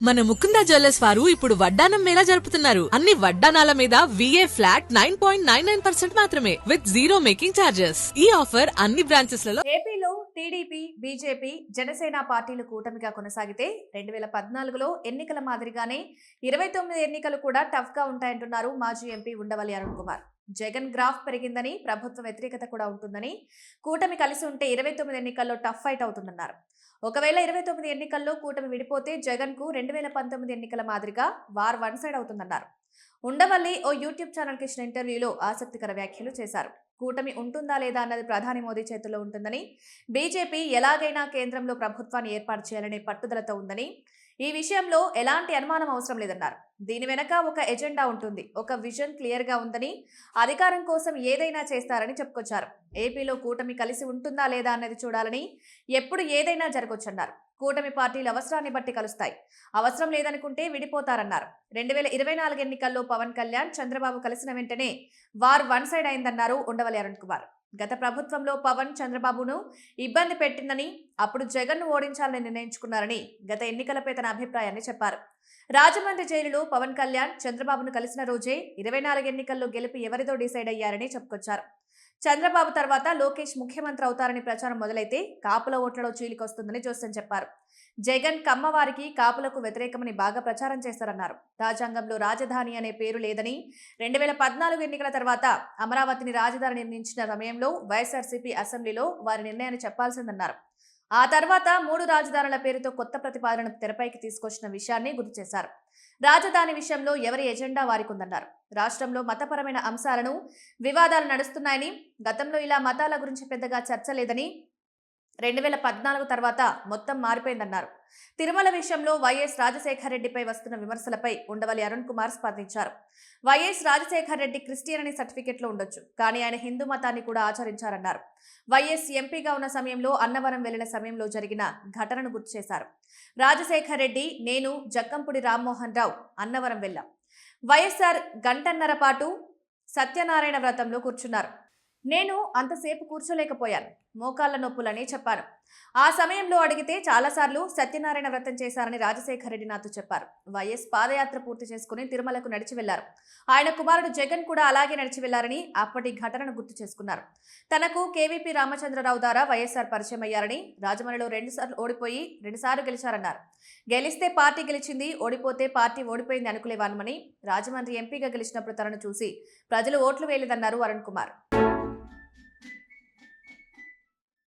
మన ముకుంద జ్యువెలర్స్ వారు ఇప్పుడు వడ్డానం మేళా జరుపుతున్నారు. అన్ని వడ్డానాల మీద VA ఫ్లాట్ 9.99% మాత్రమే విత్ జీరో మేకింగ్ చార్జెస్. ఈ ఆఫర్ అన్ని బ్రాంచెస్ లలో. ఏపీలో టీడీపీ, బీజేపీ, జనసేన పార్టీలు కూటమిగా కొనసాగితే 2014లో ఎన్నికల మాదిరిగానే 29 ఎన్నికలు కూడా టఫ్ గా ఉంటాయంటున్నారు మాజీ ఎంపీ ఉండవల్లి అరుణ్ కుమార్. జగన్ గ్రాఫ్ పెరిగిందని, ప్రభుత్వ వ్యతిరేకత కూడా ఉంటుందని, కూటమి కలిసి ఉంటే 29 ఎన్నికల్లో టఫ్ ఫైట్ అవుతుందన్నారు. ఒకవేళ 29 ఎన్నికల్లో కూటమి విడిపోతే జగన్ కు 2019 ఎన్నికల మాదిరిగా వార్ వన్ సైడ్ అవుతుందన్నారు. ఉండవల్లి ఓ యూట్యూబ్ ఛానల్ కి ఇచ్చిన ఇంటర్వ్యూలో ఆసక్తికర వ్యాఖ్యలు చేశారు. కూటమి ఉంటుందా లేదా అన్నది ప్రధాని మోదీ చేతుల్లో ఉంటుందని, బీజేపీ ఎలాగైనా కేంద్రంలో ప్రభుత్వాన్ని ఏర్పాటు చేయాలనే పట్టుదలతో ఉందని, ఈ విషయంలో ఎలాంటి అనుమానం అవసరం లేదన్నారు. దీని వెనక ఒక ఎజెండా ఉంటుంది, ఒక విజన్ క్లియర్ గా ఉందని, అధికారం కోసం ఏదైనా చేస్తారని చెప్పుకొచ్చారు. ఏపీలో కూటమి కలిసి ఉంటుందా లేదా అన్నది చూడాలని, ఎప్పుడు ఏదైనా జరగొచ్చన్నారు. కూటమి పార్టీలు అవసరాన్ని బట్టి కలుస్తాయి, అవసరం లేదనుకుంటే విడిపోతారన్నారు. 2024 ఎన్నికల్లో పవన్ కళ్యాణ్, చంద్రబాబు కలిసిన వెంటనే వార్ వన్ సైడ్ అయిందన్నారు ఉండవల్లి అరుణ్ కుమార్. గత ప్రభుత్వంలో పవన్ చంద్రబాబును ఇబ్బంది పెట్టిందని, అప్పుడు జగన్ను ఓడించాలని నిర్ణయించుకున్నారని గత ఎన్నికలపై తన అభిప్రాయాన్ని చెప్పారు. రాజమండ్రి జైలులో పవన్ కళ్యాణ్ చంద్రబాబును కలిసిన రోజే 24 ఎన్నికల్లో గెలుపు ఎవరిదో డిసైడ్ అయ్యారని చెప్పుకొచ్చారు. చంద్రబాబు తర్వాత లోకేష్ ముఖ్యమంత్రి అవుతారని ప్రచారం మొదలైతే కాపుల ఓట్లలో చీలికొస్తుందని జోస్యం చెప్పారు. జగన్ కమ్మవారికి, కాపులకు వ్యతిరేకమని బాగా ప్రచారం చేశారన్నారు. రాజ్యాంగంలో రాజధాని అనే పేరు లేదని, 2014 ఎన్నికల తర్వాత అమరావతిని రాజధాని నిర్ణయించిన సమయంలో వైఎస్ఆర్సీపీ అసెంబ్లీలో వారి నిర్ణయాన్ని చెప్పాల్సిందన్నారు. ఆ తర్వాత 3 రాజధానుల పేరుతో కొత్త ప్రతిపాదనను తెరపైకి తీసుకొచ్చిన విషయాన్ని గుర్తు చేశారు. రాజధాని విషయంలో ఎవరి ఎజెండా వారికి ఉందన్నారు. రాష్ట్రంలో మతపరమైన అంశాలను, వివాదాలు నడుస్తున్నాయని, గతంలో ఇలా మతాల గురించి పెద్దగా చర్చ లేదని, 2014 తర్వాత మొత్తం మారిపోయిందన్నారు. తిరుమల విషయంలో వైఎస్ రాజశేఖర్ రెడ్డిపై వస్తున్న విమర్శలపై ఉండవల్లి అరుణ్ కుమార్ స్పందించారు. వైఎస్ రాజశేఖర్ రెడ్డి క్రిస్టియన్ అని సర్టిఫికెట్లో ఉండొచ్చు, కానీ ఆయన హిందూ మతాన్ని కూడా ఆచరించారన్నారు. వైఎస్ ఎంపీగా ఉన్న సమయంలో అన్నవరం వెళ్లిన సమయంలో జరిగిన ఘటనను గుర్తు చేశారు. రాజశేఖర్ రెడ్డి, నేను, జక్కంపూడి రామ్మోహన్ రావు అన్నవరం వెళ్ళాం. వైఎస్ఆర్ గంటన్నర పాటు సత్యనారాయణ వ్రతంలో కూర్చున్నారు. నేను అంతసేపు కూర్చోలేకపోయాను, మోకాళ్ల నొప్పులని చెప్పాను. ఆ సమయంలో అడిగితే చాలాసార్లు సత్యనారాయణ వ్రతం చేశారని రాజశేఖర్ రెడ్డి నాతో చెప్పారు. వైఎస్ పాదయాత్ర పూర్తి చేసుకుని తిరుమలకు నడిచి వెళ్లారు. ఆయన కుమారుడు జగన్ కూడా అలాగే నడిచి వెళ్లారని అప్పటి ఘటనను గుర్తు చేసుకున్నారు. తనకు కేవీపీ రామచంద్రరావు ద్వారా వైఎస్ఆర్ పరిచయం అయ్యారని, రాజమండ్రిలో 2 సార్లు ఓడిపోయి 2 సార్లు గెలిచారన్నారు. గెలిస్తే పార్టీ గెలిచింది, ఓడిపోతే పార్టీ ఓడిపోయింది అనుకునేవానమని, రాజమండ్రి ఎంపీగా గెలిచినప్పుడు తనను చూసి ప్రజలు ఓట్లు వేయలేదన్నారు అరుణ్ కుమార్.